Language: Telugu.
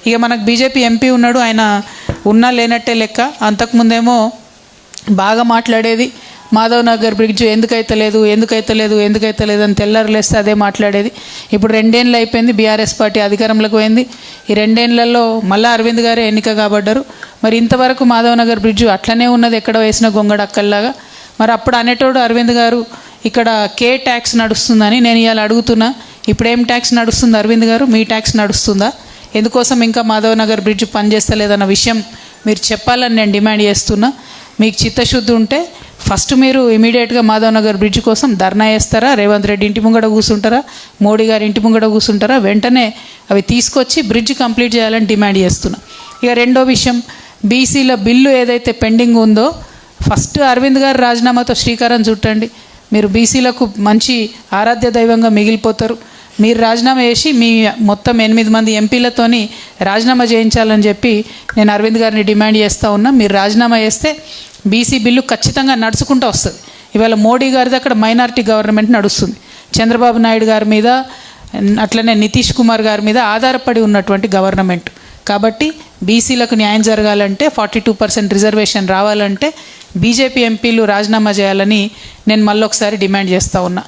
ఇక మనకు బీజేపీ ఎంపీ ఉన్నాడు, ఆయన ఉన్నా లేనట్టే లెక్క. అంతకుముందేమో బాగా మాట్లాడేది, మాధవ్ నగర్ బ్రిడ్జ్ ఎందుకైతే లేదు అని తెల్లారు లేస్తే అదే మాట్లాడేది. ఇప్పుడు 2 ఏళ్ళు అయిపోయింది, బీఆర్ఎస్ పార్టీ అధికారంలోకి పోయింది. ఈ 2 ఏళ్లలో మళ్ళీ అరవింద్ గారే ఎన్నిక కాబడ్డారు. మరి ఇంతవరకు మాధవ్ నగర్ బ్రిడ్జ్ అట్లనే ఉన్నది, ఎక్కడ వేసిన గొంగడ అక్కల్లాగా. మరి అప్పుడు అనేటోడు అరవింద్ గారు ఇక్కడ కే ట్యాక్స్ నడుస్తుందని. నేను ఇవాళ అడుగుతున్నా, ఇప్పుడు ఏం ట్యాక్స్ నడుస్తుంది అరవింద్ గారు? మీ ట్యాక్స్ నడుస్తుందా? ఎందుకోసం ఇంకా మాధవ్ నగర్ బ్రిడ్జ్ పనిచేస్తలేదన్న విషయం మీరు చెప్పాలని నేను డిమాండ్ చేస్తున్నా. మీకు చిత్తశుద్ధి ఉంటే ఫస్ట్ మీరు ఇమీడియట్గా మాధవ్ నగర్ బ్రిడ్జ్ కోసం ధర్నా చేస్తారా? రేవంత్ రెడ్డి ఇంటి ముంగడ కూర్చుంటారా? మోడీ గారి ఇంటి ముంగడ కూర్చుంటారా? వెంటనే అవి తీసుకొచ్చి బ్రిడ్జ్ కంప్లీట్ చేయాలని డిమాండ్ చేస్తున్నా. ఇక రెండో విషయం, బీసీల బిల్లు ఏదైతే పెండింగ్ ఉందో ఫస్ట్ అరవింద్ గారు రాజీనామాతో శ్రీకారం చుట్టండి. మీరు బీసీలకు మంచి ఆరాధ్య దైవంగా మిగిలిపోతారు. మీరు రాజీనామా చేసి మీ మొత్తం 8 మంది ఎంపీలతోని రాజీనామా చేయించాలని చెప్పి నేను అరవింద్ గారిని డిమాండ్ చేస్తూ ఉన్నా. మీరు రాజీనామా చేస్తే బీసీ బిల్లు ఖచ్చితంగా నడుచుకుంటూ వస్తుంది. ఇవాళ మోడీ గారిది అక్కడ మైనారిటీ గవర్నమెంట్ నడుస్తుంది, చంద్రబాబు నాయుడు గారి మీద అట్లనే నితీష్ కుమార్ గారి మీద ఆధారపడి ఉన్నటువంటి గవర్నమెంట్. కాబట్టి బీసీలకు న్యాయం జరగాలంటే 42% రిజర్వేషన్ రావాలంటే బీజేపీ ఎంపీలు రాజీనామా చేయాలని నేను మళ్ళొకసారి డిమాండ్ చేస్తూ ఉన్నా.